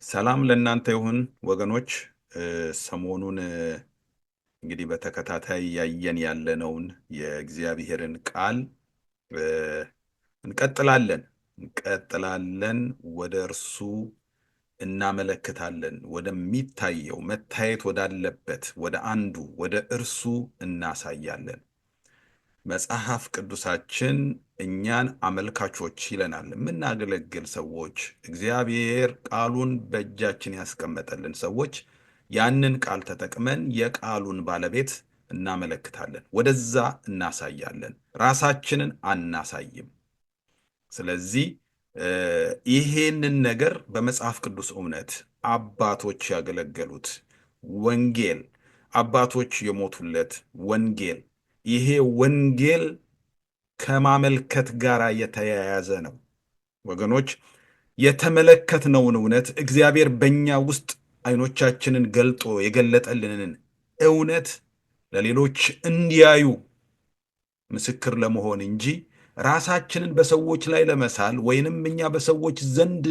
ሰላም ለእናንተ ይሁን ወገኖች። ሰሞኑን እንግዲህ በተከታታይ ያየን ያለነውን የእግዚአብሔርን ቃል እንቀጥላለን ወደ እርሱ እናመለክታለን፣ ወደሚታየው መታየት ወዳለበት ወደ አንዱ ወደ እርሱ እናሳያለን። መጽሐፍ ቅዱሳችን እኛን አመልካቾች ይለናል። የምናገለግል ሰዎች፣ እግዚአብሔር ቃሉን በእጃችን ያስቀመጠልን ሰዎች ያንን ቃል ተጠቅመን የቃሉን ባለቤት እናመለክታለን፣ ወደዛ እናሳያለን። ራሳችንን አናሳይም። ስለዚህ ይሄንን ነገር በመጽሐፍ ቅዱስ እውነት አባቶች ያገለገሉት ወንጌል፣ አባቶች የሞቱለት ወንጌል፣ ይሄ ወንጌል ከማመልከት ጋር የተያያዘ ነው ወገኖች። የተመለከትነውን እውነት እግዚአብሔር በእኛ ውስጥ አይኖቻችንን ገልጦ የገለጠልንን እውነት ለሌሎች እንዲያዩ ምስክር ለመሆን እንጂ ራሳችንን በሰዎች ላይ ለመሳል ወይንም እኛ በሰዎች ዘንድ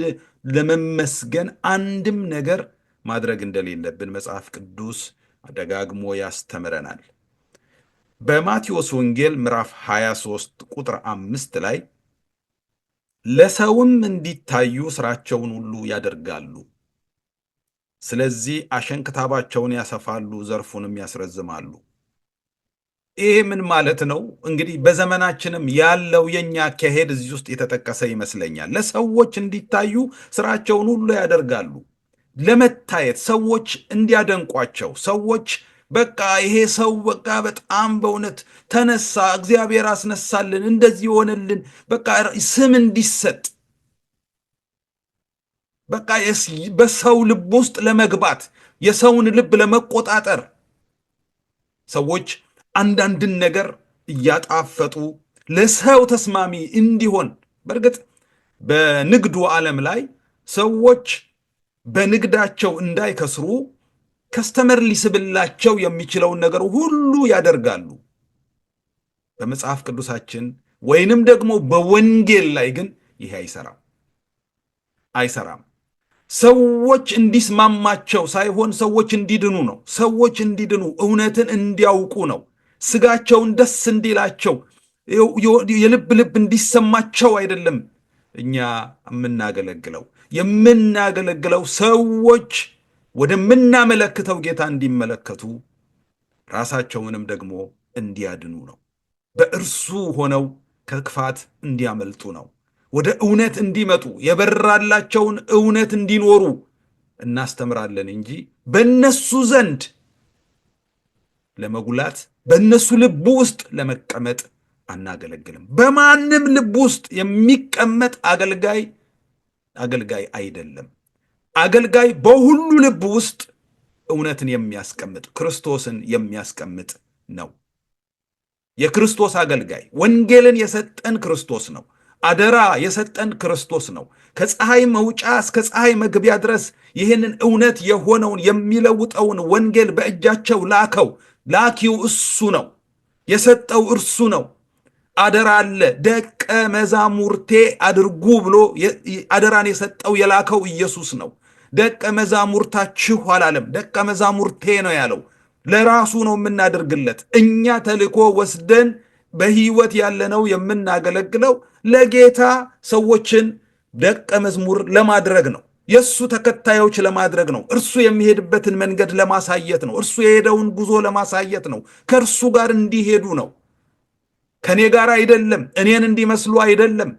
ለመመስገን አንድም ነገር ማድረግ እንደሌለብን መጽሐፍ ቅዱስ ደጋግሞ ያስተምረናል። በማቴዎስ ወንጌል ምዕራፍ 23 ቁጥር 5 ላይ ለሰውም እንዲታዩ ስራቸውን ሁሉ ያደርጋሉ፣ ስለዚህ አሸንክታባቸውን ያሰፋሉ፣ ዘርፉንም ያስረዝማሉ። ይሄ ምን ማለት ነው? እንግዲህ በዘመናችንም ያለው የኛ አካሄድ እዚህ ውስጥ የተጠቀሰ ይመስለኛል። ለሰዎች እንዲታዩ ስራቸውን ሁሉ ያደርጋሉ። ለመታየት፣ ሰዎች እንዲያደንቋቸው፣ ሰዎች በቃ ይሄ ሰው በቃ በጣም በእውነት ተነሳ፣ እግዚአብሔር አስነሳልን፣ እንደዚህ ሆነልን፣ በቃ ስም እንዲሰጥ፣ በቃ በሰው ልብ ውስጥ ለመግባት፣ የሰውን ልብ ለመቆጣጠር ሰዎች አንዳንድን ነገር እያጣፈጡ ለሰው ተስማሚ እንዲሆን። በእርግጥ በንግዱ ዓለም ላይ ሰዎች በንግዳቸው እንዳይከስሩ ከስተመር ሊስብላቸው የሚችለውን ነገር ሁሉ ያደርጋሉ። በመጽሐፍ ቅዱሳችን ወይንም ደግሞ በወንጌል ላይ ግን ይሄ አይሰራም። ሰዎች እንዲስማማቸው ሳይሆን ሰዎች እንዲድኑ ነው። ሰዎች እንዲድኑ፣ እውነትን እንዲያውቁ ነው። ስጋቸውን ደስ እንዲላቸው፣ የልብ ልብ እንዲሰማቸው አይደለም እኛ የምናገለግለው ሰዎች ወደምናመለክተው ጌታ እንዲመለከቱ፣ ራሳቸውንም ደግሞ እንዲያድኑ ነው። በእርሱ ሆነው ከክፋት እንዲያመልጡ ነው። ወደ እውነት እንዲመጡ፣ የበራላቸውን እውነት እንዲኖሩ እናስተምራለን እንጂ በእነሱ ዘንድ ለመጉላት፣ በእነሱ ልብ ውስጥ ለመቀመጥ አናገለግልም። በማንም ልብ ውስጥ የሚቀመጥ አገልጋይ አይደለም። አገልጋይ በሁሉ ልብ ውስጥ እውነትን የሚያስቀምጥ፣ ክርስቶስን የሚያስቀምጥ ነው። የክርስቶስ አገልጋይ፣ ወንጌልን የሰጠን ክርስቶስ ነው። አደራ የሰጠን ክርስቶስ ነው። ከፀሐይ መውጫ እስከ ፀሐይ መግቢያ ድረስ ይህንን እውነት የሆነውን የሚለውጠውን ወንጌል በእጃቸው ላኪው እሱ ነው። የሰጠው እርሱ ነው። አደራ አለ። ደቀ መዛሙርቴ አድርጉ ብሎ አደራን የሰጠው የላከው ኢየሱስ ነው። ደቀ መዛሙርታችሁ አላለም፣ ደቀ መዛሙርቴ ነው ያለው። ለራሱ ነው የምናደርግለት። እኛ ተልኮ ወስደን በሕይወት ያለነው የምናገለግለው ለጌታ ሰዎችን ደቀ መዝሙር ለማድረግ ነው። የእሱ ተከታዮች ለማድረግ ነው። እርሱ የሚሄድበትን መንገድ ለማሳየት ነው። እርሱ የሄደውን ጉዞ ለማሳየት ነው። ከእርሱ ጋር እንዲሄዱ ነው። ከእኔ ጋር አይደለም፣ እኔን እንዲመስሉ አይደለም።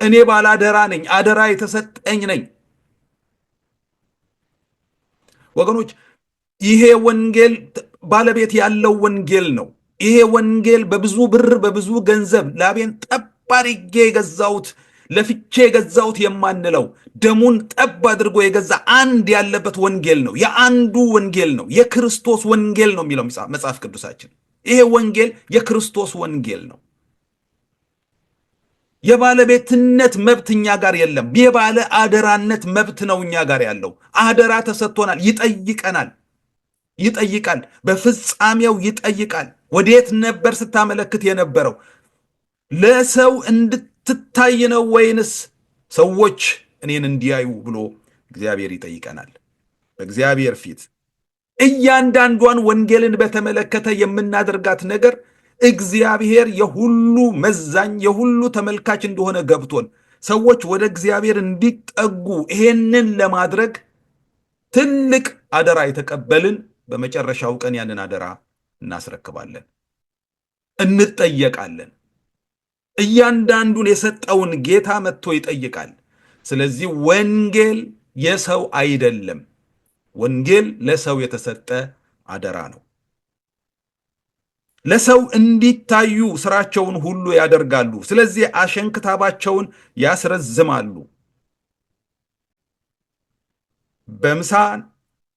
እኔ ባላደራ ነኝ፣ አደራ የተሰጠኝ ነኝ። ወገኖች፣ ይሄ ወንጌል ባለቤት ያለው ወንጌል ነው። ይሄ ወንጌል በብዙ ብር በብዙ ገንዘብ ላቤን ጠብ አድርጌ የገዛሁት፣ ለፍቼ የገዛሁት የማንለው ደሙን ጠብ አድርጎ የገዛ አንድ ያለበት ወንጌል ነው። የአንዱ ወንጌል ነው። የክርስቶስ ወንጌል ነው የሚለው መጽሐፍ ቅዱሳችን። ይሄ ወንጌል የክርስቶስ ወንጌል ነው። የባለቤትነት መብት እኛ ጋር የለም። የባለ አደራነት መብት ነው እኛ ጋር ያለው። አደራ ተሰጥቶናል። ይጠይቃል። በፍጻሜው ይጠይቃል። ወዴት ነበር ስታመለክት የነበረው? ለሰው እንድትታይ ነው ወይንስ ሰዎች እኔን እንዲያዩ ብሎ እግዚአብሔር ይጠይቀናል በእግዚአብሔር ፊት። እያንዳንዷን ወንጌልን በተመለከተ የምናደርጋት ነገር እግዚአብሔር የሁሉ መዛኝ የሁሉ ተመልካች እንደሆነ ገብቶን ሰዎች ወደ እግዚአብሔር እንዲጠጉ ይሄንን ለማድረግ ትልቅ አደራ የተቀበልን በመጨረሻው ቀን ያንን አደራ እናስረክባለን፣ እንጠየቃለን። እያንዳንዱን የሰጠውን ጌታ መጥቶ ይጠይቃል። ስለዚህ ወንጌል የሰው አይደለም። ወንጌል ለሰው የተሰጠ አደራ ነው። ለሰው እንዲታዩ ስራቸውን ሁሉ ያደርጋሉ። ስለዚህ አሸንክታባቸውን ያስረዝማሉ። በምሳን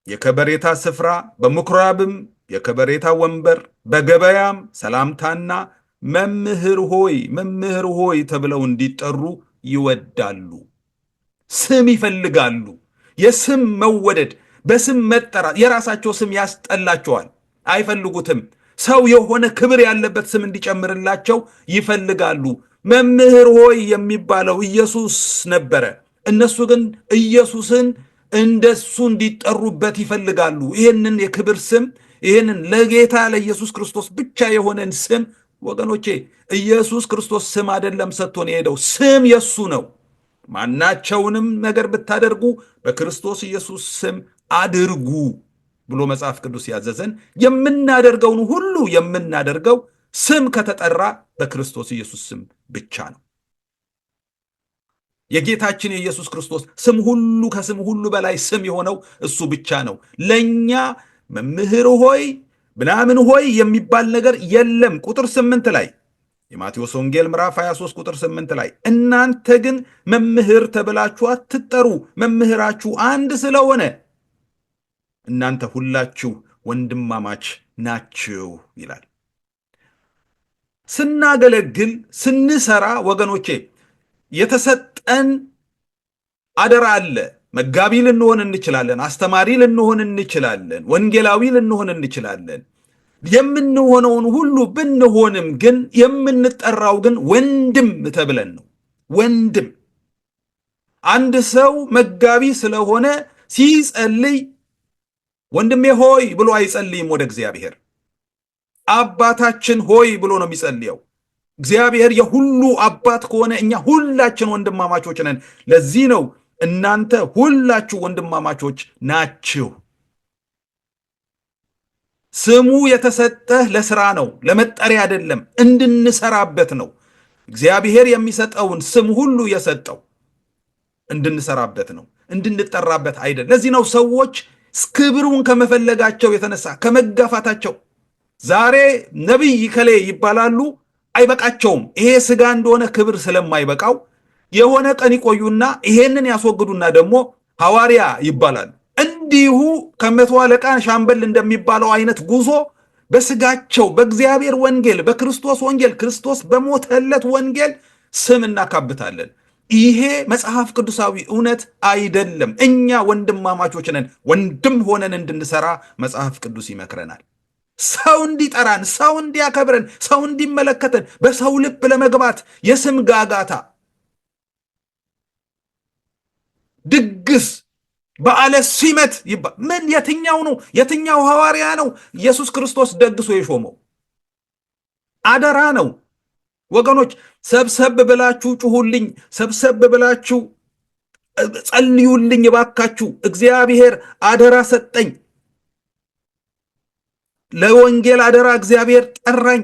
የከበሬታ ስፍራ፣ በምኩራብም የከበሬታ ወንበር፣ በገበያም ሰላምታና መምህር ሆይ ተብለው እንዲጠሩ ይወዳሉ። ስም ይፈልጋሉ። የስም መወደድ፣ በስም መጠራት። የራሳቸው ስም ያስጠላቸዋል፣ አይፈልጉትም። ሰው የሆነ ክብር ያለበት ስም እንዲጨምርላቸው ይፈልጋሉ። መምህር ሆይ የሚባለው ኢየሱስ ነበረ። እነሱ ግን ኢየሱስን እንደሱ እንዲጠሩበት ይፈልጋሉ። ይህንን የክብር ስም፣ ይህንን ለጌታ ለኢየሱስ ክርስቶስ ብቻ የሆነን ስም ወገኖቼ፣ ኢየሱስ ክርስቶስ ስም አይደለም ሰጥቶን የሄደው፣ ስም የሱ ነው። ማናቸውንም ነገር ብታደርጉ በክርስቶስ ኢየሱስ ስም አድርጉ ብሎ መጽሐፍ ቅዱስ ያዘዘን። የምናደርገውን ሁሉ የምናደርገው ስም ከተጠራ በክርስቶስ ኢየሱስ ስም ብቻ ነው። የጌታችን የኢየሱስ ክርስቶስ ስም ሁሉ ከስም ሁሉ በላይ ስም የሆነው እሱ ብቻ ነው። ለኛ መምህር ሆይ ምናምን ሆይ የሚባል ነገር የለም። ቁጥር 8 ላይ የማቴዎስ ወንጌል ምዕራፍ 23 ቁጥር 8 ላይ እናንተ ግን መምህር ተብላችሁ አትጠሩ፣ መምህራችሁ አንድ ስለሆነ እናንተ ሁላችሁ ወንድማማች ናችሁ ይላል። ስናገለግል ስንሰራ ወገኖቼ የተሰጠን አደራ አለ። መጋቢ ልንሆን እንችላለን፣ አስተማሪ ልንሆን እንችላለን፣ ወንጌላዊ ልንሆን እንችላለን። የምንሆነውን ሁሉ ብንሆንም ግን የምንጠራው ግን ወንድም ተብለን ነው። ወንድም አንድ ሰው መጋቢ ስለሆነ ሲጸልይ ወንድሜ ሆይ ብሎ አይጸልይም ወደ እግዚአብሔር። አባታችን ሆይ ብሎ ነው የሚጸልየው። እግዚአብሔር የሁሉ አባት ከሆነ እኛ ሁላችን ወንድማማቾች ነን። ለዚህ ነው እናንተ ሁላችሁ ወንድማማቾች ናችሁ። ስሙ የተሰጠህ ለስራ ነው፣ ለመጠሪያ አይደለም፣ እንድንሰራበት ነው። እግዚአብሔር የሚሰጠውን ስም ሁሉ የሰጠው እንድንሰራበት ነው፣ እንድንጠራበት አይደለም። ለዚህ ነው ሰዎች ክብሩን ከመፈለጋቸው የተነሳ ከመጋፋታቸው ዛሬ ነቢይ ከሌ ይባላሉ፣ አይበቃቸውም። ይሄ ስጋ እንደሆነ ክብር ስለማይበቃው የሆነ ቀን ይቆዩና ይሄንን ያስወግዱና ደግሞ ሐዋርያ ይባላሉ። እንዲሁ ከመቶ አለቃ ሻምበል እንደሚባለው አይነት ጉዞ በስጋቸው በእግዚአብሔር ወንጌል በክርስቶስ ወንጌል ክርስቶስ በሞተለት ወንጌል ስም እናካብታለን። ይሄ መጽሐፍ ቅዱሳዊ እውነት አይደለም። እኛ ወንድማማቾች ነን። ወንድም ሆነን እንድንሰራ መጽሐፍ ቅዱስ ይመክረናል። ሰው እንዲጠራን፣ ሰው እንዲያከብረን፣ ሰው እንዲመለከተን በሰው ልብ ለመግባት የስም ጋጋታ፣ ድግስ፣ በዓለ ሲመት ምን የትኛው ነው? የትኛው ሐዋርያ ነው ኢየሱስ ክርስቶስ ደግሶ የሾመው? አደራ ነው ወገኖች። ሰብሰብ ብላችሁ ጩሁልኝ፣ ሰብሰብ ብላችሁ ጸልዩልኝ እባካችሁ። እግዚአብሔር አደራ ሰጠኝ፣ ለወንጌል አደራ እግዚአብሔር ጠራኝ።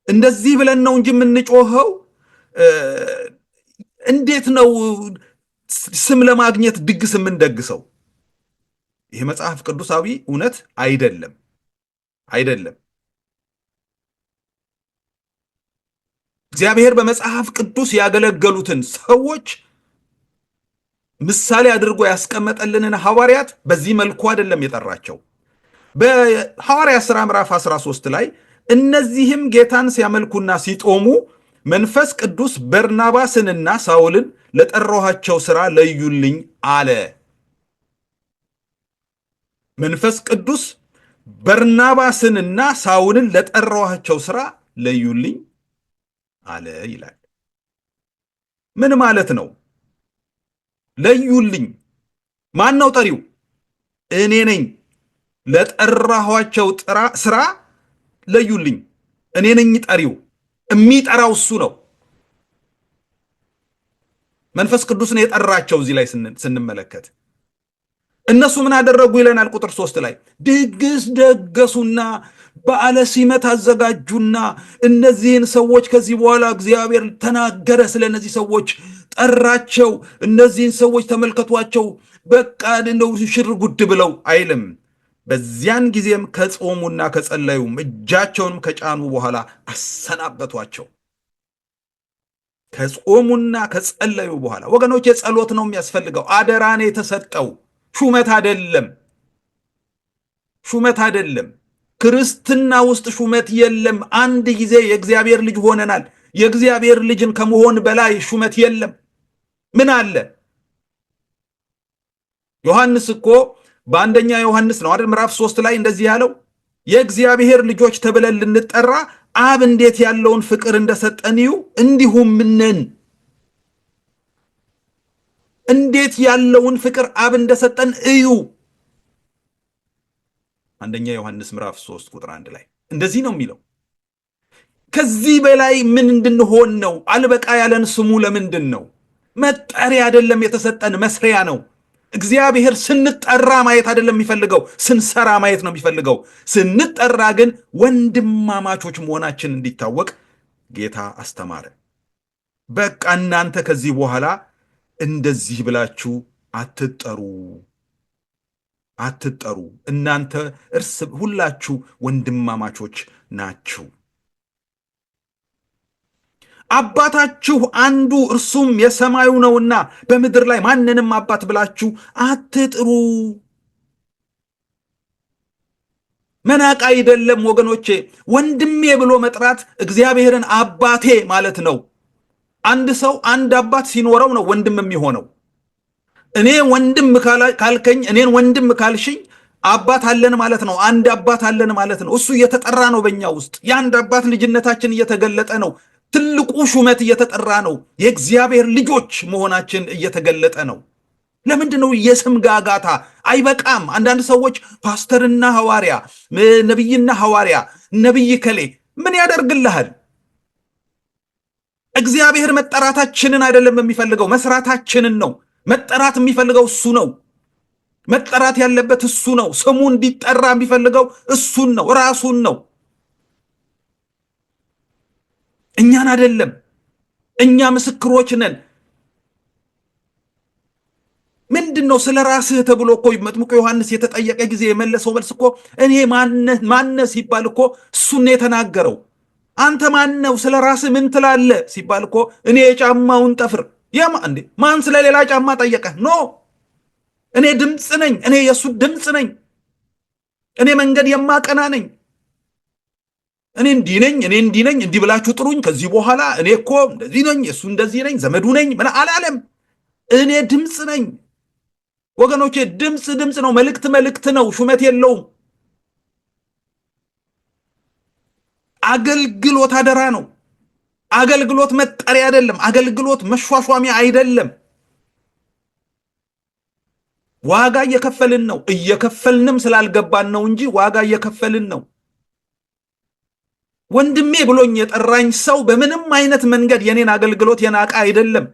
እንደዚህ ብለን ነው እንጂ የምንጮኸው። እንዴት ነው ስም ለማግኘት ድግስ የምንደግሰው? ይህ መጽሐፍ ቅዱሳዊ እውነት አይደለም፣ አይደለም። እግዚአብሔር በመጽሐፍ ቅዱስ ያገለገሉትን ሰዎች ምሳሌ አድርጎ ያስቀመጠልንን ሐዋርያት በዚህ መልኩ አይደለም የጠራቸው። በሐዋርያ ሥራ ምዕራፍ 13 ላይ እነዚህም ጌታን ሲያመልኩና ሲጦሙ መንፈስ ቅዱስ በርናባስንና ሳውልን ለጠራኋቸው ሥራ ለዩልኝ አለ። መንፈስ ቅዱስ በርናባስንና ሳውልን ለጠራኋቸው ሥራ ለዩልኝ አለ ይላል። ምን ማለት ነው? ለዩልኝ። ማን ነው ጠሪው? እኔ ነኝ። ለጠራኋቸው ስራ ለዩልኝ። እኔ ነኝ ጠሪው። የሚጠራው እሱ ነው። መንፈስ ቅዱስን የጠራቸው እዚህ ላይ ስንመለከት እነሱ ምን አደረጉ ይለናል ቁጥር 3 ላይ ድግስ ደገሱና በዓለ ሲመት አዘጋጁና እነዚህን ሰዎች ከዚህ በኋላ እግዚአብሔር ተናገረ፣ ስለ እነዚህ ሰዎች ጠራቸው። እነዚህን ሰዎች ተመልከቷቸው፣ በቃ እንደው ሽር ጉድ ብለው አይልም። በዚያን ጊዜም ከጾሙና ከጸለዩም እጃቸውንም ከጫኑ በኋላ አሰናበቷቸው። ከጾሙና ከጸለዩ በኋላ ወገኖች፣ የጸሎት ነው የሚያስፈልገው። አደራን የተሰጠው ሹመት አይደለም። ሹመት አይደለም። ክርስትና ውስጥ ሹመት የለም። አንድ ጊዜ የእግዚአብሔር ልጅ ሆነናል። የእግዚአብሔር ልጅን ከመሆን በላይ ሹመት የለም። ምን አለ? ዮሐንስ እኮ በአንደኛ ዮሐንስ ነው አይደል ምዕራፍ 3 ላይ እንደዚህ ያለው የእግዚአብሔር ልጆች ተብለን ልንጠራ አብ እንዴት ያለውን ፍቅር እንደሰጠን እዩ፣ እንዲሁም ነን። እንዴት ያለውን ፍቅር አብ እንደሰጠን እዩ። አንደኛ ዮሐንስ ምዕራፍ 3 ቁጥር 1 ላይ እንደዚህ ነው የሚለው። ከዚህ በላይ ምን እንድንሆን ነው? አልበቃ ያለን ስሙ ለምንድን ነው? መጠሪያ አይደለም የተሰጠን፣ መስሪያ ነው። እግዚአብሔር ስንጠራ ማየት አይደለም የሚፈልገው፣ ስንሰራ ማየት ነው የሚፈልገው። ስንጠራ ግን ወንድማማቾች መሆናችን እንዲታወቅ ጌታ አስተማረ። በቃ እናንተ ከዚህ በኋላ እንደዚህ ብላችሁ አትጠሩ፣ እናንተ እርስ ሁላችሁ ወንድማማቾች ናችሁ። አባታችሁ አንዱ እርሱም የሰማዩ ነውና በምድር ላይ ማንንም አባት ብላችሁ አትጥሩ። መናቅ አይደለም ወገኖቼ። ወንድሜ ብሎ መጥራት እግዚአብሔርን አባቴ ማለት ነው። አንድ ሰው አንድ አባት ሲኖረው ነው ወንድም የሚሆነው። እኔ ወንድም ካልከኝ፣ እኔን ወንድም ካልሽኝ አባት አለን ማለት ነው። አንድ አባት አለን ማለት ነው። እሱ እየተጠራ ነው በእኛ ውስጥ። የአንድ አባት ልጅነታችን እየተገለጠ ነው። ትልቁ ሹመት እየተጠራ ነው። የእግዚአብሔር ልጆች መሆናችን እየተገለጠ ነው። ለምንድን ነው የስም ጋጋታ? አይበቃም። አንዳንድ ሰዎች ፓስተርና ሐዋርያ፣ ነቢይና ሐዋርያ፣ ነቢይ ከሌ ምን ያደርግልሃል? እግዚአብሔር መጠራታችንን አይደለም የሚፈልገው፣ መስራታችንን ነው። መጠራት የሚፈልገው እሱ ነው። መጠራት ያለበት እሱ ነው። ስሙ እንዲጠራ የሚፈልገው እሱን ነው፣ ራሱን ነው፣ እኛን አይደለም። እኛ ምስክሮች ነን። ምንድን ነው ስለ ራስህ ተብሎ እኮ መጥምቁ ዮሐንስ የተጠየቀ ጊዜ የመለሰው መልስ እኮ እኔ ማነህ ሲባል እኮ እሱን የተናገረው። አንተ ማነው? ስለ ራስህ ምን ትላለህ ሲባል እኮ እኔ የጫማውን ጠፍር ማን ስለ ሌላ ጫማ ጠየቀ? ኖ እኔ ድምፅ ነኝ። እኔ የእሱ ድምፅ ነኝ። እኔ መንገድ የማቀና ነኝ። እኔ እንዲህ ነኝ፣ እኔ እንዲህ ነኝ፣ እንዲህ ብላችሁ ጥሩኝ። ከዚህ በኋላ እኔ እኮ እንደዚህ ነኝ፣ እሱ እንደዚህ ነኝ፣ ዘመዱ ነኝ ምን አላለም። እኔ ድምፅ ነኝ ወገኖቼ። ድምፅ ነው። መልእክት ነው። ሹመት የለውም። አገልግሎት አደራ ነው። አገልግሎት መጠሪያ አይደለም። አገልግሎት መሿሿሚያ አይደለም። ዋጋ እየከፈልን ነው። እየከፈልንም ስላልገባን ነው እንጂ ዋጋ እየከፈልን ነው። ወንድሜ ብሎኝ የጠራኝ ሰው በምንም አይነት መንገድ የኔን አገልግሎት የናቀ አይደለም፣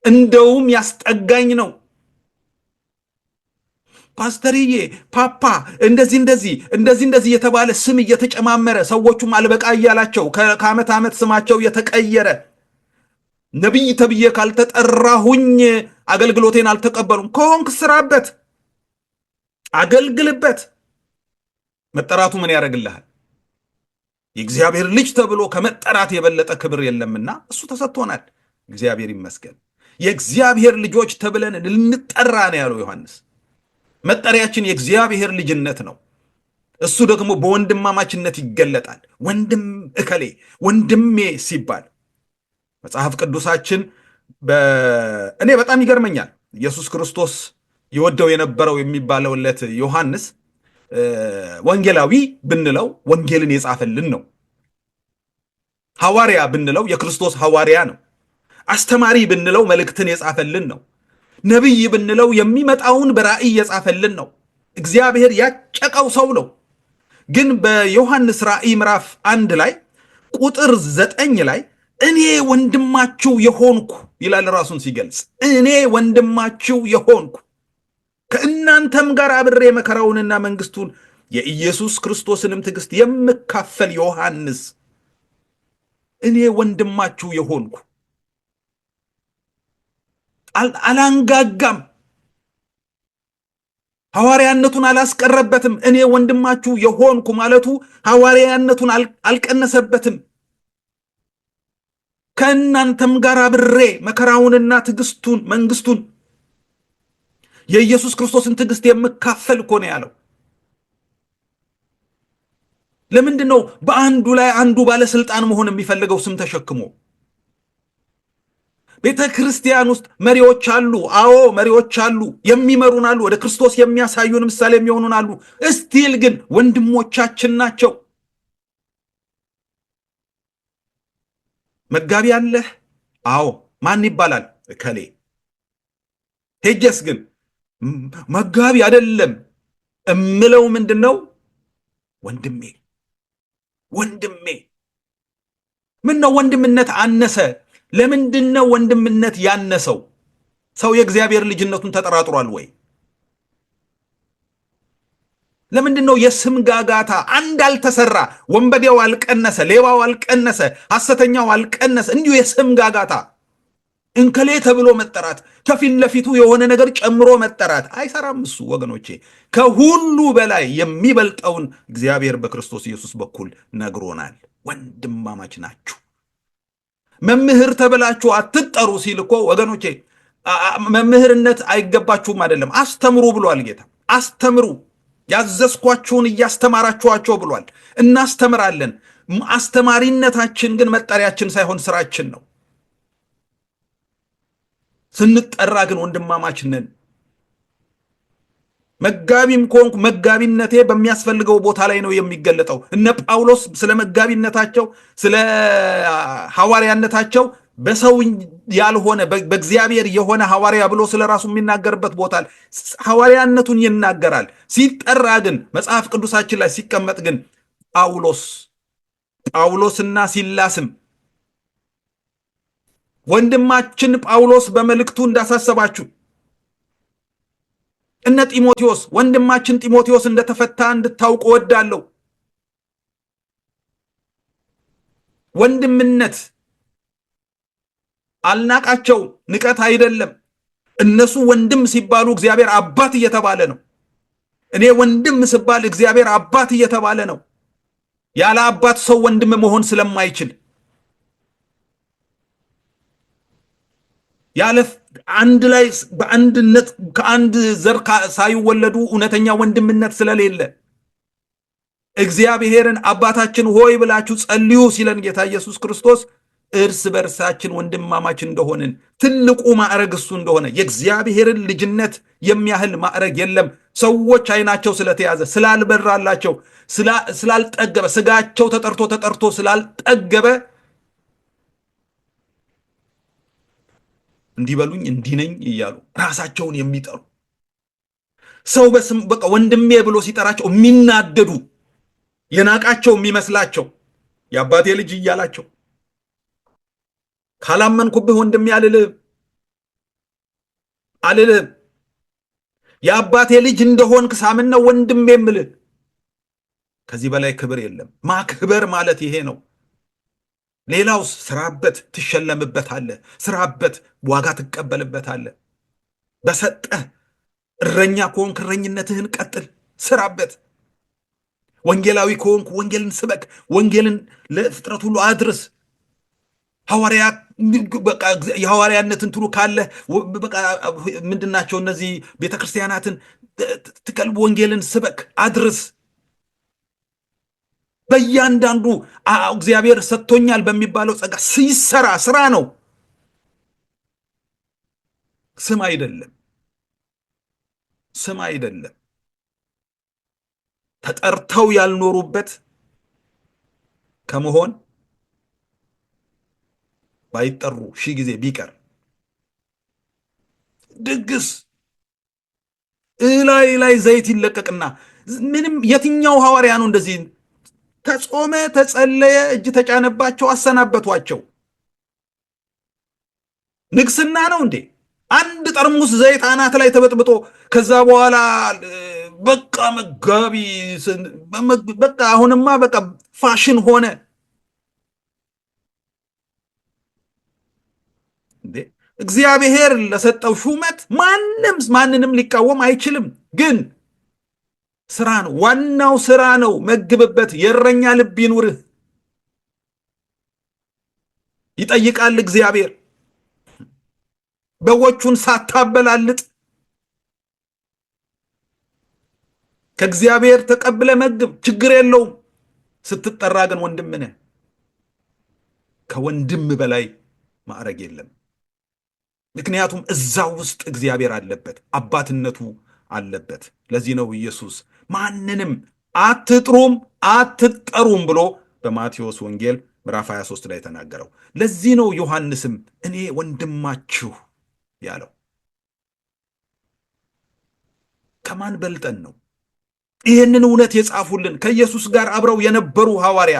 እንደውም ያስጠጋኝ ነው። ፓስተርዬ፣ ፓፓ፣ እንደዚህ የተባለ ስም እየተጨማመረ ሰዎቹም አልበቃ እያላቸው ከዓመት ዓመት ስማቸው የተቀየረ ነቢይ ተብዬ ካልተጠራሁኝ አገልግሎቴን አልተቀበሉም። ከሆንክ ስራበት፣ አገልግልበት። መጠራቱ ምን ያደርግልሃል? የእግዚአብሔር ልጅ ተብሎ ከመጠራት የበለጠ ክብር የለምና እሱ ተሰጥቶናል። እግዚአብሔር ይመስገን። የእግዚአብሔር ልጆች ተብለን ልንጠራ ነው ያለው ዮሐንስ። መጠሪያችን የእግዚአብሔር ልጅነት ነው። እሱ ደግሞ በወንድማማችነት ይገለጣል። ወንድም እከሌ፣ ወንድሜ ሲባል መጽሐፍ ቅዱሳችን እኔ በጣም ይገርመኛል። ኢየሱስ ክርስቶስ ይወደው የነበረው የሚባለውለት ዮሐንስ ወንጌላዊ ብንለው ወንጌልን የጻፈልን ነው። ሐዋርያ ብንለው የክርስቶስ ሐዋርያ ነው። አስተማሪ ብንለው መልእክትን የጻፈልን ነው። ነቢይ ብንለው የሚመጣውን በራእይ የጻፈልን ነው። እግዚአብሔር ያጨቀው ሰው ነው። ግን በዮሐንስ ራእይ ምዕራፍ 1 ላይ ቁጥር 9 ላይ እኔ ወንድማችሁ የሆንኩ ይላል ራሱን ሲገልጽ። እኔ ወንድማችሁ የሆንኩ ከእናንተም ጋር አብሬ መከራውንና መንግስቱን የኢየሱስ ክርስቶስንም ትዕግስት የምካፈል ዮሐንስ እኔ ወንድማችሁ የሆንኩ አላንጋጋም። ሐዋርያነቱን አላስቀረበትም። እኔ ወንድማችሁ የሆንኩ ማለቱ ሐዋርያነቱን አልቀነሰበትም። ከእናንተም ጋር አብሬ መከራውንና ትዕግስቱን መንግስቱን የኢየሱስ ክርስቶስን ትዕግስት የምካፈል እኮ ነው ያለው። ለምንድን ነው በአንዱ ላይ አንዱ ባለስልጣን መሆን የሚፈልገው ስም ተሸክሞ? ቤተ ክርስቲያን ውስጥ መሪዎች አሉ። አዎ መሪዎች አሉ፣ የሚመሩን አሉ፣ ወደ ክርስቶስ የሚያሳዩን ምሳሌ የሚሆኑን አሉ። እስቲል ግን ወንድሞቻችን ናቸው። መጋቢ አለህ? አዎ። ማን ይባላል? እከሌ። ሄጀስ ግን መጋቢ አይደለም እምለው ምንድን ነው? ወንድሜ ወንድሜ። ምን ነው ወንድምነት አነሰ? ለምንድን ነው ወንድምነት ያነሰው? ሰው የእግዚአብሔር ልጅነቱን ተጠራጥሯል ወይ? ለምንድን ነው የስም ጋጋታ? አንድ አልተሰራ፣ ወንበዴው አልቀነሰ፣ ሌባው አልቀነሰ፣ ሐሰተኛው አልቀነሰ፣ እንዲሁ የስም ጋጋታ። እንከሌ ተብሎ መጠራት፣ ከፊት ለፊቱ የሆነ ነገር ጨምሮ መጠራት አይሰራም። እሱ ወገኖቼ ከሁሉ በላይ የሚበልጠውን እግዚአብሔር በክርስቶስ ኢየሱስ በኩል ነግሮናል። ወንድማማች ናችሁ። መምህር ተብላችሁ አትጠሩ ሲል እኮ ወገኖቼ መምህርነት አይገባችሁም አይደለም፣ አስተምሩ ብሏል ጌታ። አስተምሩ፣ ያዘዝኳችሁን እያስተማራችኋቸው ብሏል። እናስተምራለን። አስተማሪነታችን ግን መጠሪያችን ሳይሆን ስራችን ነው። ስንጠራ ግን ወንድማማች ነን። መጋቢም ከሆንኩ መጋቢነቴ በሚያስፈልገው ቦታ ላይ ነው የሚገለጠው። እነ ጳውሎስ ስለ መጋቢነታቸው ስለ ሐዋርያነታቸው በሰው ያልሆነ በእግዚአብሔር የሆነ ሐዋርያ ብሎ ስለ ራሱ የሚናገርበት ቦታ ሐዋርያነቱን ይናገራል። ሲጠራ ግን መጽሐፍ ቅዱሳችን ላይ ሲቀመጥ ግን ጳውሎስና ሲላስም ወንድማችን ጳውሎስ በመልእክቱ እንዳሳሰባችሁ እነ ጢሞቴዎስ ወንድማችን ጢሞቴዎስ እንደተፈታ እንድታውቁ እወዳለሁ። ወንድምነት አልናቃቸው፣ ንቀት አይደለም። እነሱ ወንድም ሲባሉ እግዚአብሔር አባት እየተባለ ነው። እኔ ወንድም ስባል እግዚአብሔር አባት እየተባለ ነው። ያለ አባት ሰው ወንድም መሆን ስለማይችል ያለ አንድ ላይ በአንድነት ከአንድ ዘር ሳይወለዱ እውነተኛ ወንድምነት ስለሌለ እግዚአብሔርን አባታችን ሆይ ብላችሁ ጸልዩ ሲለን ጌታ ኢየሱስ ክርስቶስ እርስ በርሳችን ወንድማማች እንደሆንን ትልቁ ማዕረግ እሱ እንደሆነ የእግዚአብሔርን ልጅነት የሚያህል ማዕረግ የለም። ሰዎች አይናቸው ስለተያዘ ስላልበራላቸው ስላልጠገበ ስጋቸው ተጠርቶ ስላልጠገበ እንዲበሉኝ እንዲነኝ እያሉ ራሳቸውን የሚጠሩ ሰው በስም በቃ ወንድሜ ብሎ ሲጠራቸው የሚናደዱ የናቃቸው የሚመስላቸው የአባቴ ልጅ እያላቸው ካላመንኩብህ ወንድሜ አልልህም የአባቴ ልጅ እንደሆንክ ሳምን ነው ወንድሜ የምልህ። ከዚህ በላይ ክብር የለም። ማክበር ማለት ይሄ ነው። ሌላው ስራበት ትሸለምበታለህ፣ ስራበት ዋጋ ትቀበልበታለህ። በሰጠህ እረኛ ከሆንክ እረኝነትህን ቀጥል፣ ስራበት። ወንጌላዊ ከሆንክ ወንጌልን ስበክ፣ ወንጌልን ለፍጥረት ሁሉ አድርስ። ሐዋርያ በቃ የሐዋርያነት እንትኑ ካለ በቃ ምንድናቸው እነዚህ ቤተክርስቲያናትን ትቀልብ፣ ወንጌልን ስበክ፣ አድርስ። በእያንዳንዱ እግዚአብሔር ሰጥቶኛል በሚባለው ጸጋ ሲሰራ ስራ ነው፣ ስም አይደለም። ተጠርተው ያልኖሩበት ከመሆን ባይጠሩ ሺህ ጊዜ ቢቀር ድግስ እላይ ላይ ዘይት ይለቀቅና ምንም የትኛው ሐዋርያ ነው እንደዚህ ተጾመ፣ ተጸለየ፣ እጅ ተጫነባቸው፣ አሰናበቷቸው? ንግስና ነው እንዴ? አንድ ጠርሙስ ዘይት አናት ላይ ተበጥብጦ ከዛ በኋላ በቃ መጋቢ በቃ አሁንማ በቃ ፋሽን ሆነ እንዴ? እግዚአብሔር ለሰጠው ሹመት ማንንም ሊቃወም አይችልም። ግን ስራ ነው፣ ዋናው ስራ ነው። መግብበት። የእረኛ ልብ ይኑርህ። ይጠይቃል እግዚአብሔር። በጎቹን ሳታበላልጥ ከእግዚአብሔር ተቀብለ መግብ፣ ችግር የለውም። ስትጠራ ግን ወንድም ነህ። ከወንድም በላይ ማዕረግ የለም። ምክንያቱም እዛው ውስጥ እግዚአብሔር አለበት፣ አባትነቱ አለበት። ለዚህ ነው ኢየሱስ ማንንም አትጥሩም አትጠሩም ብሎ በማቴዎስ ወንጌል ምዕራፍ 23 ላይ ተናገረው። ለዚህ ነው ዮሐንስም እኔ ወንድማችሁ ያለው። ከማን በልጠን ነው? ይህንን እውነት የጻፉልን ከኢየሱስ ጋር አብረው የነበሩ ሐዋርያ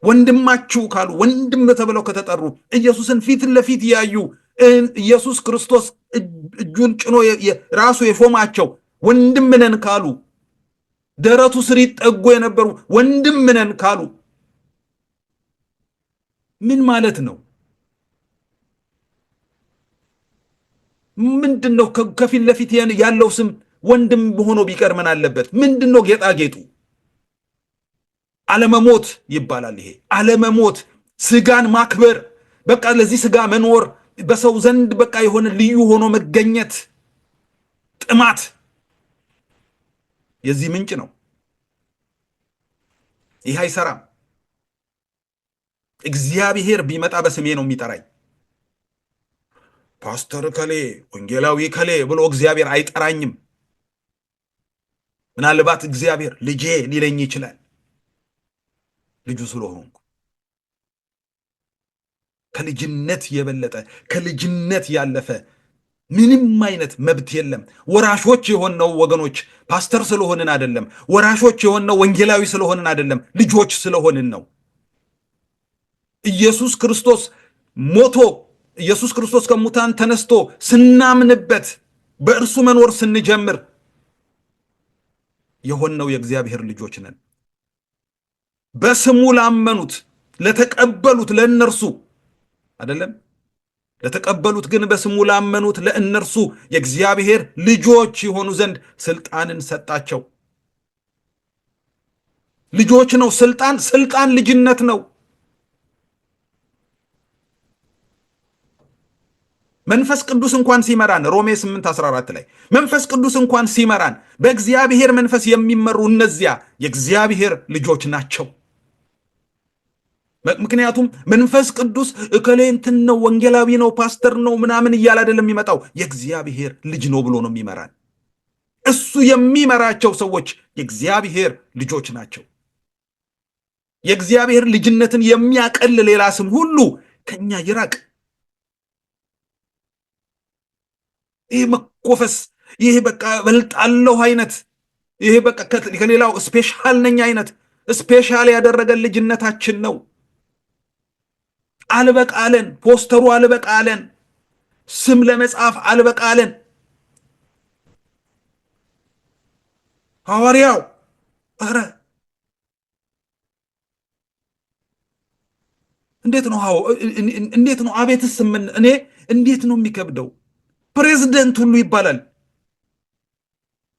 ወንድማችሁ ካሉ፣ ወንድም ተብለው ከተጠሩ፣ ኢየሱስን ፊት ለፊት ያዩ፣ ኢየሱስ ክርስቶስ እጁን ጭኖ ራሱ የሾማቸው ወንድም ነን ካሉ፣ ደረቱ ስር ይጠጉ የነበሩ ወንድም ነን ካሉ ምን ማለት ነው? ምንድነው? ከፊት ለፊት ያለው ስም ወንድም ሆኖ ቢቀር ምን አለበት? ምንድነው ጌጣጌጡ? አለመሞት ይባላል። ይሄ አለመሞት፣ ስጋን ማክበር፣ በቃ ለዚህ ስጋ መኖር፣ በሰው ዘንድ በቃ የሆነ ልዩ ሆኖ መገኘት፣ ጥማት የዚህ ምንጭ ነው። ይህ አይሰራም። እግዚአብሔር ቢመጣ በስሜ ነው የሚጠራኝ። ፓስተር ከሌ ወንጌላዊ ከሌ ብሎ እግዚአብሔር አይጠራኝም። ምናልባት እግዚአብሔር ልጄ ሊለኝ ይችላል፣ ልጁ ስለሆንኩ። ከልጅነት የበለጠ ከልጅነት ያለፈ ምንም አይነት መብት የለም። ወራሾች የሆነው ወገኖች ፓስተር ስለሆንን አይደለም። ወራሾች የሆነው ወንጌላዊ ስለሆንን አይደለም፣ ልጆች ስለሆንን ነው። ኢየሱስ ክርስቶስ ሞቶ ኢየሱስ ክርስቶስ ከሙታን ተነስቶ ስናምንበት በእርሱ መኖር ስንጀምር የሆነው የእግዚአብሔር ልጆች ነን። በስሙ ላመኑት ለተቀበሉት ለእነርሱ አይደለም፣ ለተቀበሉት ግን በስሙ ላመኑት ለእነርሱ የእግዚአብሔር ልጆች የሆኑ ዘንድ ስልጣንን ሰጣቸው። ልጆች ነው። ስልጣን ልጅነት ነው። መንፈስ ቅዱስ እንኳን ሲመራን ሮሜ 8:14 ላይ መንፈስ ቅዱስ እንኳን ሲመራን በእግዚአብሔር መንፈስ የሚመሩ እነዚያ የእግዚአብሔር ልጆች ናቸው። ምክንያቱም መንፈስ ቅዱስ እከሌ እንትን ነው፣ ወንጌላዊ ነው፣ ፓስተር ነው ምናምን እያለ አይደለም የሚመጣው፣ የእግዚአብሔር ልጅ ነው ብሎ ነው የሚመራን። እሱ የሚመራቸው ሰዎች የእግዚአብሔር ልጆች ናቸው። የእግዚአብሔር ልጅነትን የሚያቀል ሌላ ስም ሁሉ ከኛ ይራቅ። ይህ መኮፈስ፣ ይህ በቃ በልጣለሁ አይነት፣ ይህ በቃ ከሌላው ስፔሻል ነኝ አይነት፣ ስፔሻል ያደረገን ልጅነታችን ነው። አልበቃለን፣ ፖስተሩ አልበቃለን፣ ስም ለመጻፍ አልበቃለን። ሐዋርያው ኧረ እንዴት ነው አቤትስ እኔ እንዴት ነው የሚከብደው? ፕሬዝደንት ሁሉ ይባላል።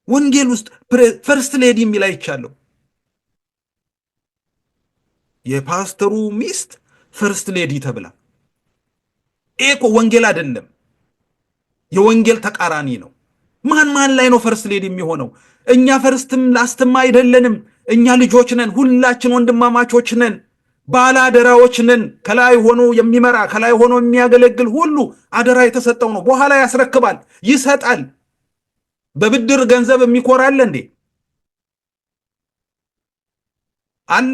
ወንጌል ውስጥ ፈርስት ሌዲ የሚል አይቻለሁ። የፓስተሩ ሚስት ፈርስት ሌዲ ተብላ። ይሄ እኮ ወንጌል አይደለም፣ የወንጌል ተቃራኒ ነው። ማን ላይ ነው ፈርስት ሌዲ የሚሆነው? እኛ ፈርስትም ላስትም አይደለንም። እኛ ልጆች ነን። ሁላችን ወንድማማቾች ነን፣ ባለአደራዎች ነን። ከላይ ሆኖ የሚመራ ከላይ ሆኖ የሚያገለግል ሁሉ አደራ የተሰጠው ነው። በኋላ ያስረክባል፣ ይሰጣል። በብድር ገንዘብ የሚኮራል እንዴ? አለ?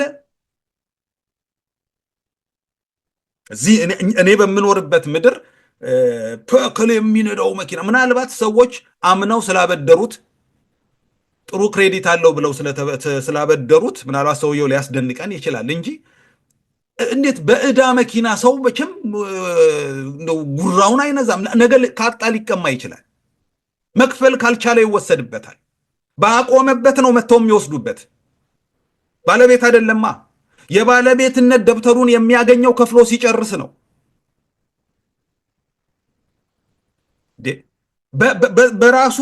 እዚህ እኔ በምኖርበት ምድር ከል የሚነዳው መኪና ምናልባት ሰዎች አምነው ስላበደሩት ጥሩ ክሬዲት አለው ብለው ስላበደሩት ምናልባት ሰውየው ሊያስደንቀን ይችላል እንጂ እንዴት በዕዳ መኪና ሰው መቼም ጉራውን አይነዛም። ነገ ካጣ ሊቀማ ይችላል። መክፈል ካልቻለ ይወሰድበታል። ባቆመበት ነው መጥተው የሚወስዱበት። ባለቤት አይደለማ። የባለቤትነት ደብተሩን የሚያገኘው ከፍሎ ሲጨርስ ነው። በራሱ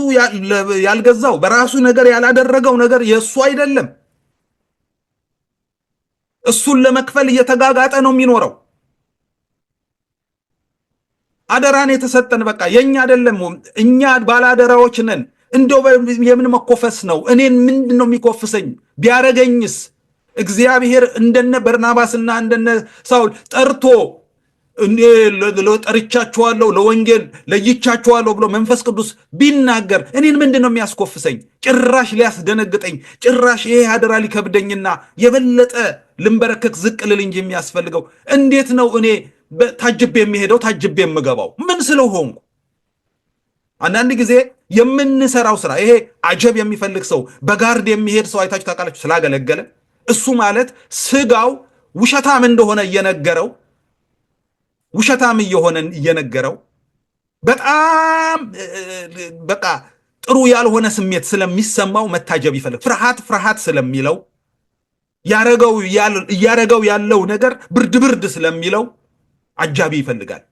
ያልገዛው በራሱ ነገር ያላደረገው ነገር የእሱ አይደለም። እሱን ለመክፈል እየተጋጋጠ ነው የሚኖረው። አደራን የተሰጠን በቃ የኛ አይደለም። እኛ ባላደራዎች ነን። እንደው የምን መኮፈስ ነው? እኔን ምንድን ነው የሚኮፍሰኝ? ቢያረገኝስ? እግዚአብሔር እንደነ በርናባስና እንደነ ሳውል ጠርቶ ጠርቻችኋለሁ፣ ለወንጌል ለይቻችኋለሁ ብሎ መንፈስ ቅዱስ ቢናገር እኔን ምንድን ነው የሚያስኮፍሰኝ? ጭራሽ ሊያስደነግጠኝ፣ ጭራሽ ይሄ አደራ ሊከብደኝና የበለጠ ልንበረከክ ዝቅ ልል እንጂ የሚያስፈልገው እንዴት ነው እኔ ታጅቤ የሚሄደው ታጅቤ የምገባው ምን ስለሆንኩ? አንዳንድ ጊዜ የምንሰራው ስራ ይሄ አጀብ የሚፈልግ ሰው በጋርድ የሚሄድ ሰው አይታችሁ ታውቃላችሁ? ስላገለገለ እሱ ማለት ስጋው ውሸታም እንደሆነ እየነገረው ውሸታም እየነገረው በጣም በቃ ጥሩ ያልሆነ ስሜት ስለሚሰማው መታጀብ ይፈልግ። ፍርሃት ስለሚለው እያረገው ያለው ነገር ብርድ ስለሚለው አጃቢ ይፈልጋል።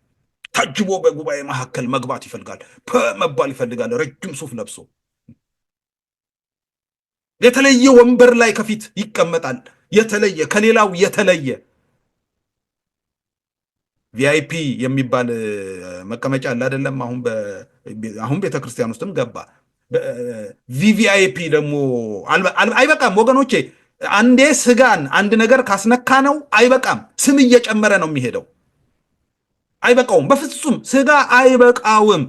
ታጅቦ በጉባኤ መካከል መግባት ይፈልጋል። መባል ይፈልጋል። ረጅም ሱፍ ለብሶ የተለየ ወንበር ላይ ከፊት ይቀመጣል። የተለየ ከሌላው የተለየ ቪአይፒ የሚባል መቀመጫ አለ አይደለም? አሁን ቤተክርስቲያን ውስጥም ገባ። ቪቪአይፒ ደግሞ አይበቃም ወገኖቼ። አንዴ ስጋን አንድ ነገር ካስነካ ነው አይበቃም። ስም እየጨመረ ነው የሚሄደው። አይበቃውም፣ በፍጹም ስጋ አይበቃውም።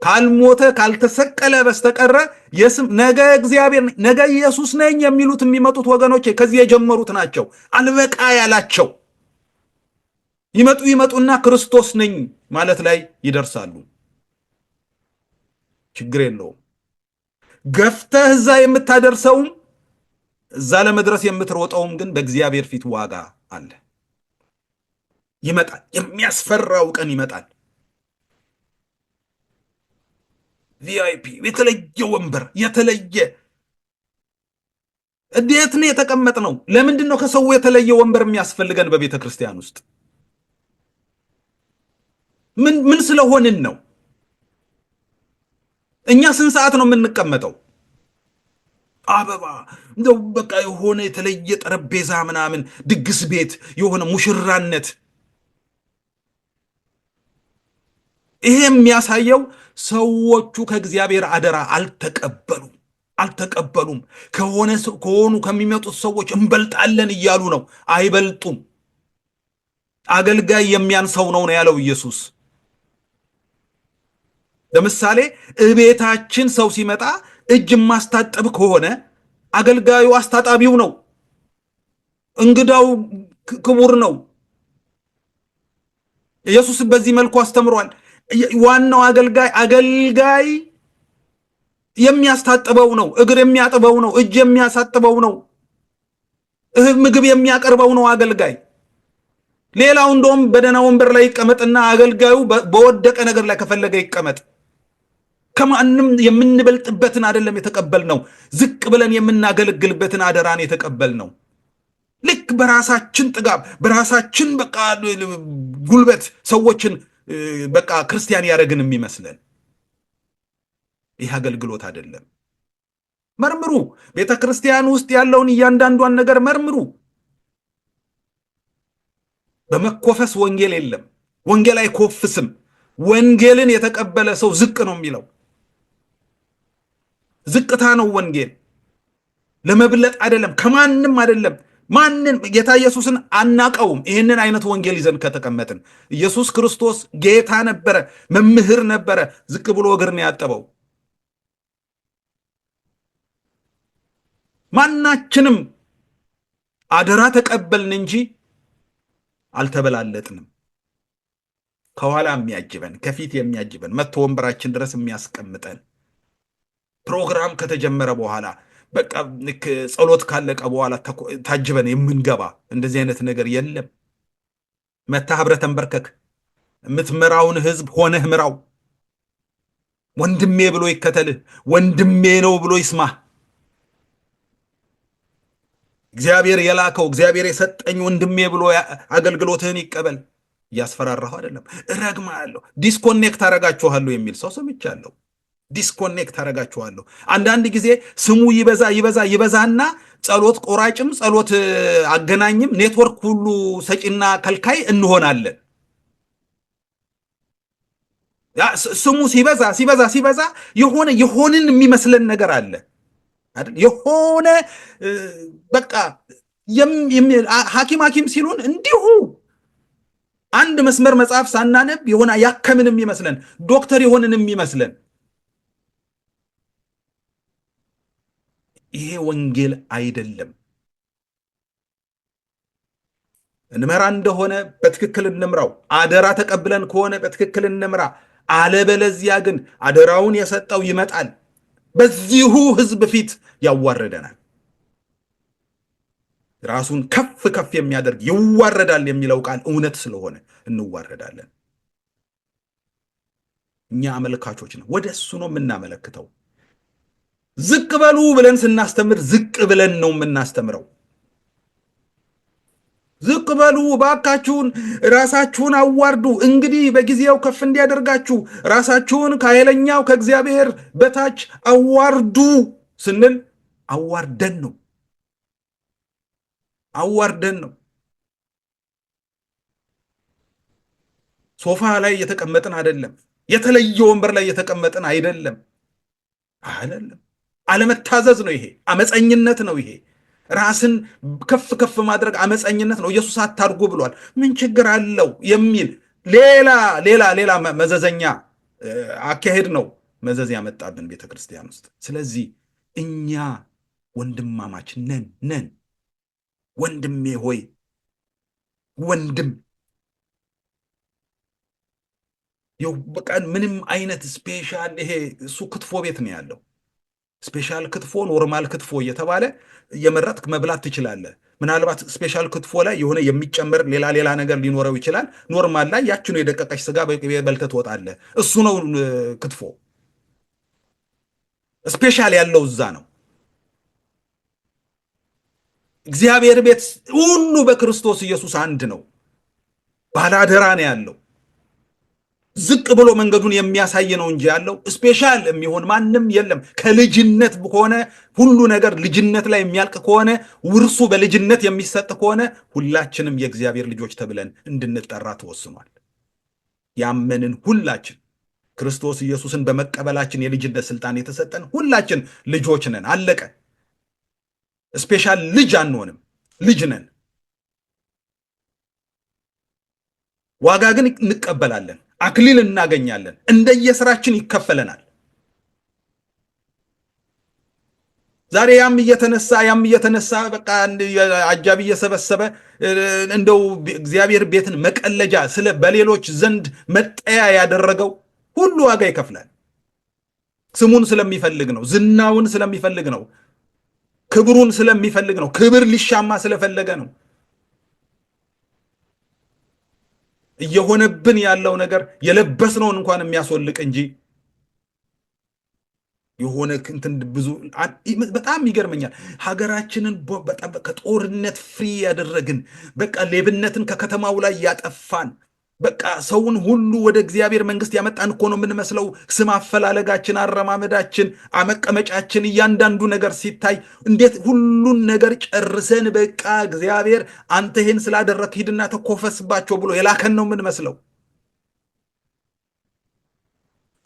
ካልሞተ ካልተሰቀለ በስተቀረ የስም ነገ እግዚአብሔር ነገ ኢየሱስ ነኝ የሚሉት የሚመጡት ወገኖቼ ከዚህ የጀመሩት ናቸው። አልበቃ ያላቸው ይመጡና ክርስቶስ ነኝ ማለት ላይ ይደርሳሉ። ችግር የለውም። ገፍተህ እዛ የምታደርሰውም እዛ ለመድረስ የምትሮጠውም ግን በእግዚአብሔር ፊት ዋጋ አለ። ይመጣል። የሚያስፈራው ቀን ይመጣል። ቪአይፒ የተለየ ወንበር የተለየ እንዴት ነው የተቀመጥነው? ለምንድን ነው ከሰው የተለየ ወንበር የሚያስፈልገን በቤተ ክርስቲያን ውስጥ? ምን ስለሆንን ነው? እኛ ስንት ሰዓት ነው የምንቀመጠው? አበባ እንደው በቃ የሆነ የተለየ ጠረጴዛ ምናምን ድግስ ቤት የሆነ ሙሽራነት። ይሄ የሚያሳየው ሰዎቹ ከእግዚአብሔር አደራ አልተቀበሉም። ከሆኑ ከሚመጡት ሰዎች እንበልጣለን እያሉ ነው። አይበልጡም። አገልጋይ የሚያንሰው ነው ያለው ኢየሱስ። ለምሳሌ እቤታችን ሰው ሲመጣ እጅ ማስታጠብ ከሆነ አገልጋዩ አስታጣቢው ነው። እንግዳው ክቡር ነው። ኢየሱስ በዚህ መልኩ አስተምሯል። ዋናው አገልጋይ የሚያስታጥበው ነው። እግር የሚያጥበው ነው። እጅ የሚያሳጥበው ነው። ምግብ የሚያቀርበው ነው አገልጋይ። ሌላው እንደውም በደህና ወንበር ላይ ይቀመጥና አገልጋዩ በወደቀ ነገር ላይ ከፈለገ ይቀመጥ። ከማንም የምንበልጥበትን አይደለም የተቀበልነው። ዝቅ ብለን የምናገለግልበትን አደራን የተቀበልነው። ልክ በራሳችን ጥጋብ በራሳችን በቃ ጉልበት ሰዎችን በቃ ክርስቲያን ያደረግን የሚመስለን ይህ አገልግሎት አይደለም። መርምሩ። ቤተ ክርስቲያን ውስጥ ያለውን እያንዳንዷን ነገር መርምሩ። በመኮፈስ ወንጌል የለም። ወንጌል አይኮፍስም። ወንጌልን የተቀበለ ሰው ዝቅ ነው የሚለው። ዝቅታ ነው ወንጌል። ለመብለጥ አይደለም፣ ከማንም አይደለም። ማንን ጌታ ኢየሱስን አናቀውም። ይህንን አይነት ወንጌል ይዘን ከተቀመጥን ኢየሱስ ክርስቶስ ጌታ ነበረ፣ መምህር ነበረ። ዝቅ ብሎ እግር ነው ያጠበው። ማናችንም አደራ ተቀበልን እንጂ አልተበላለጥንም። ከኋላ የሚያጅበን ከፊት የሚያጅበን መጥቶ ወንበራችን ድረስ የሚያስቀምጠን ፕሮግራም ከተጀመረ በኋላ በቃ ልክ ጸሎት ካለቀ በኋላ ታጅበን የምንገባ እንደዚህ አይነት ነገር የለም። መታ ህብረ ተንበርከክ የምትመራውን ህዝብ ሆነህ ምራው። ወንድሜ ብሎ ይከተልህ፣ ወንድሜ ነው ብሎ ይስማህ። እግዚአብሔር የላከው እግዚአብሔር የሰጠኝ ወንድሜ ብሎ አገልግሎትህን ይቀበል። እያስፈራራሁ አይደለም፣ እረግማለሁ፣ ዲስኮኔክት አረጋችኋለሁ የሚል ሰው ሰምቻለሁ። ዲስኮኔክት አረጋችኋለሁ። አንዳንድ ጊዜ ስሙ ይበዛ ይበዛ ይበዛና ጸሎት ቆራጭም ጸሎት አገናኝም ኔትወርክ ሁሉ ሰጪና ከልካይ እንሆናለን። ስሙ ሲበዛ ሲበዛ ሲበዛ የሆንን የሚመስለን ነገር አለ አይደል? የሆነ በቃ ሐኪም ሲሉን እንዲሁ አንድ መስመር መጽሐፍ ሳናነብ የሆነ ያከምን የሚመስለን ዶክተር የሆንን የሚመስለን ይሄ ወንጌል አይደለም። እንመራ እንደሆነ በትክክል እንምራው። አደራ ተቀብለን ከሆነ በትክክል እንምራ። አለበለዚያ ግን አደራውን የሰጠው ይመጣል፣ በዚሁ ሕዝብ ፊት ያዋርደናል። ራሱን ከፍ ከፍ የሚያደርግ ይዋረዳል የሚለው ቃል እውነት ስለሆነ እንዋረዳለን። እኛ አመልካቾች ነው፣ ወደ እሱ ነው የምናመለክተው። ዝቅ በሉ ብለን ስናስተምር ዝቅ ብለን ነው የምናስተምረው። ዝቅ በሉ ባካችሁን፣ ራሳችሁን አዋርዱ፣ እንግዲህ በጊዜው ከፍ እንዲያደርጋችሁ ራሳችሁን ከኃይለኛው ከእግዚአብሔር በታች አዋርዱ ስንል አዋርደን ነው አዋርደን ነው። ሶፋ ላይ የተቀመጥን አይደለም። የተለየ ወንበር ላይ የተቀመጥን አይደለም። አለመታዘዝ ነው ይሄ። አመፀኝነት ነው ይሄ። ራስን ከፍ ከፍ ማድረግ አመፀኝነት ነው። ኢየሱስ አታርጉ ብሏል። ምን ችግር አለው የሚል ሌላ መዘዘኛ አካሄድ ነው መዘዝ ያመጣብን ቤተ ክርስቲያን ውስጥ። ስለዚህ እኛ ወንድማማች ነን። ወንድሜ ሆይ ወንድም በቃ ምንም አይነት ስፔሻል ይሄ እሱ ክትፎ ቤት ነው ያለው። ስፔሻል ክትፎ፣ ኖርማል ክትፎ እየተባለ የመረጥክ መብላት ትችላለህ። ምናልባት ስፔሻል ክትፎ ላይ የሆነ የሚጨመር ሌላ ነገር ሊኖረው ይችላል። ኖርማል ላይ ያችኑ የደቀቀች ስጋ በልተህ ትወጣለህ። እሱ ነው ክትፎ። ስፔሻል ያለው እዛ ነው። እግዚአብሔር ቤት ሁሉ በክርስቶስ ኢየሱስ አንድ ነው። ባለአደራ ነው ያለው። ዝቅ ብሎ መንገዱን የሚያሳይ ነው እንጂ ያለው ስፔሻል የሚሆን ማንም የለም። ከልጅነት ከሆነ ሁሉ ነገር ልጅነት ላይ የሚያልቅ ከሆነ ውርሱ በልጅነት የሚሰጥ ከሆነ ሁላችንም የእግዚአብሔር ልጆች ተብለን እንድንጠራ ተወስኗል። ያመንን ሁላችን ክርስቶስ ኢየሱስን በመቀበላችን የልጅነት ስልጣን የተሰጠን ሁላችን ልጆች ነን። አለቀ። ስፔሻል ልጅ አንሆንም፣ ልጅ ነን። ዋጋ ግን እንቀበላለን፣ አክሊል እናገኛለን፣ እንደየስራችን ይከፈለናል። ዛሬ ያም እየተነሳ በቃ አጃቢ እየሰበሰበ እንደው እግዚአብሔር ቤትን መቀለጃ በሌሎች ዘንድ መጠያ ያደረገው ሁሉ ዋጋ ይከፍላል። ስሙን ስለሚፈልግ ነው፣ ዝናውን ስለሚፈልግ ነው፣ ክብሩን ስለሚፈልግ ነው፣ ክብር ሊሻማ ስለፈለገ ነው። እየሆነብን ያለው ነገር የለበስነውን እንኳን የሚያስወልቅ እንጂ የሆነ እንትን ብዙ በጣም ይገርመኛል። ሀገራችንን በጣም ከጦርነት ፍሪ ያደረግን፣ በቃ ሌብነትን ከከተማው ላይ ያጠፋን፣ በቃ ሰውን ሁሉ ወደ እግዚአብሔር መንግስት ያመጣን እኮ ነው የምንመስለው። ስም አፈላለጋችን፣ አረማመዳችን፣ አመቀመጫችን፣ እያንዳንዱ ነገር ሲታይ እንዴት ሁሉን ነገር ጨርሰን በቃ እግዚአብሔር አንተ ይሄን ስላደረክ ሂድና ተኮፈስባቸው ብሎ የላከን ነው የምንመስለው።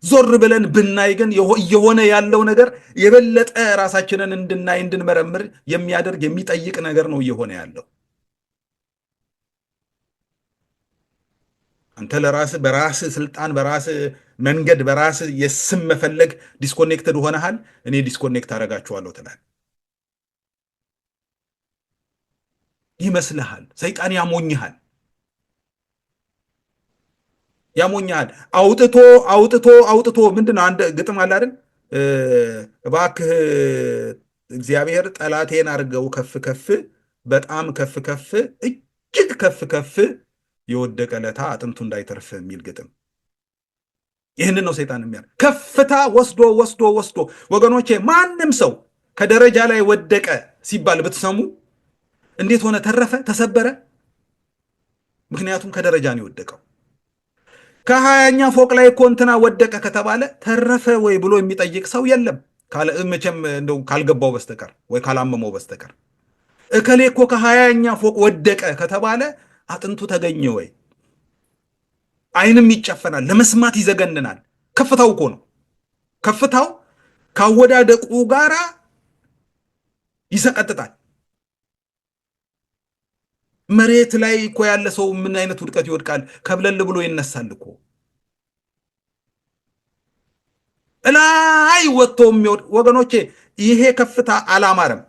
ዞር ብለን ብናይ ግን እየሆነ ያለው ነገር የበለጠ ራሳችንን እንድናይ እንድንመረምር የሚያደርግ የሚጠይቅ ነገር ነው እየሆነ ያለው። አንተ በራስ ስልጣን፣ በራስ መንገድ፣ በራስ የስም መፈለግ ዲስኮኔክትድ ሆነሃል። እኔ ዲስኮኔክት አደርጋችኋለሁ ትላል። ይመስልሃል። ሰይጣን ያሞኝሃል። ያሞኛል። አውጥቶ አውጥቶ አውጥቶ ምንድን ነው? አንድ ግጥም አለ አይደል? እባክህ እግዚአብሔር ጠላቴን አድርገው ከፍ ከፍ፣ በጣም ከፍ ከፍ፣ እጅግ ከፍ ከፍ፣ የወደቀ ለታ አጥንቱ እንዳይተርፍ የሚል ግጥም። ይህንን ነው ሰይጣን የሚያ ከፍታ ወስዶ ወስዶ ወስዶ። ወገኖቼ ማንም ሰው ከደረጃ ላይ ወደቀ ሲባል ብትሰሙ እንዴት ሆነ? ተረፈ? ተሰበረ? ምክንያቱም ከደረጃ ነው የወደቀው። ከ20ኛ ፎቅ ላይ እኮ እንትና ወደቀ ከተባለ ተረፈ ወይ ብሎ የሚጠይቅ ሰው የለም፣ መቼም እንደው ካልገባው በስተቀር ወይ ካላመመው በስተቀር። እከሌ እኮ ከ20ኛ ፎቅ ወደቀ ከተባለ አጥንቱ ተገኘ ወይ? አይንም ይጨፈናል፣ ለመስማት ይዘገንናል። ከፍታው እኮ ነው። ከፍታው ካወዳደቁ ጋራ ይሰቀጥጣል። መሬት ላይ እኮ ያለ ሰው ምን አይነት ውድቀት ይወድቃል? ከብለል ብሎ ይነሳል እኮ። እላይ ወጥቶ የሚወድ ወገኖቼ፣ ይሄ ከፍታ አላማረም።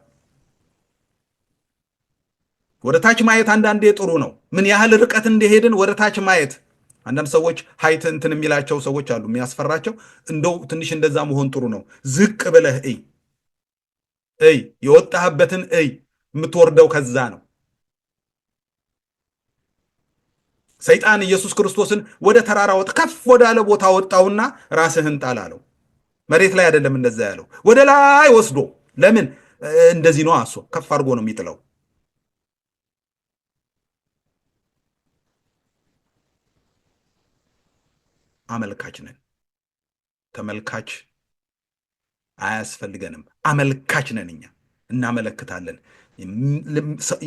ወደ ታች ማየት አንዳንዴ ጥሩ ነው። ምን ያህል ርቀት እንደሄድን ወደ ታች ማየት። አንዳንድ ሰዎች ሀይት እንትን የሚላቸው ሰዎች አሉ፣ የሚያስፈራቸው። እንደው ትንሽ እንደዛ መሆን ጥሩ ነው። ዝቅ ብለህ እይ እይ፣ የወጣህበትን እይ። የምትወርደው ከዛ ነው። ሰይጣን ኢየሱስ ክርስቶስን ወደ ተራራ ወጥ ከፍ ወዳለ ቦታ ወጣውና ራስህን ጣል አለው። መሬት ላይ አይደለም እንደዛ ያለው፣ ወደ ላይ ወስዶ። ለምን? እንደዚህ ነው አሶ ከፍ አድርጎ ነው የሚጥለው። አመልካች ነን። ተመልካች አያስፈልገንም። አመልካች ነን። እኛ እናመለክታለን።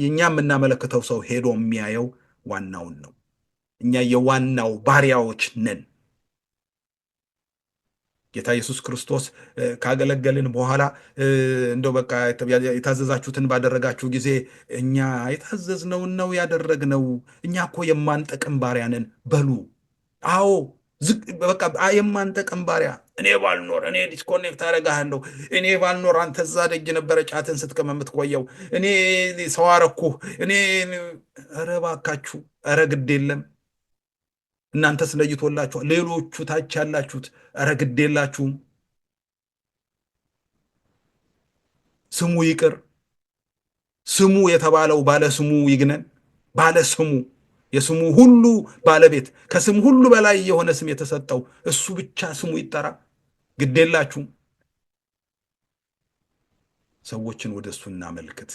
እኛ የምናመለክተው ሰው ሄዶ የሚያየው ዋናውን ነው። እኛ የዋናው ባሪያዎች ነን። ጌታ ኢየሱስ ክርስቶስ ካገለገልን በኋላ እንደው በቃ የታዘዛችሁትን ባደረጋችሁ ጊዜ እኛ የታዘዝነውን ነው ያደረግነው፣ እኛ እኮ የማንጠቅም ባሪያ ነን በሉ። አዎ በቃ የማንጠቅም ባሪያ። እኔ ባልኖር እኔ ዲስኮኔክት አደርግሃለሁ፣ እኔ ባልኖር አንተ እዛ ደጅ ነበረ ጫትን ስትቅም የምትቆየው፣ እኔ ሰው አረኩህ፣ እኔ ኧረ እባካችሁ፣ ኧረ ግድ የለም እናንተስ ለይቶላችኋል። ሌሎቹ ታች ያላችሁት ኧረ ግድ የላችሁም። ስሙ ይቅር። ስሙ የተባለው ባለ ስሙ ይግነን። ባለ ስሙ የስሙ ሁሉ ባለቤት ከስም ሁሉ በላይ የሆነ ስም የተሰጠው እሱ ብቻ ስሙ ይጠራ። ግድ የላችሁም። ሰዎችን ወደ እሱ እናመልክት።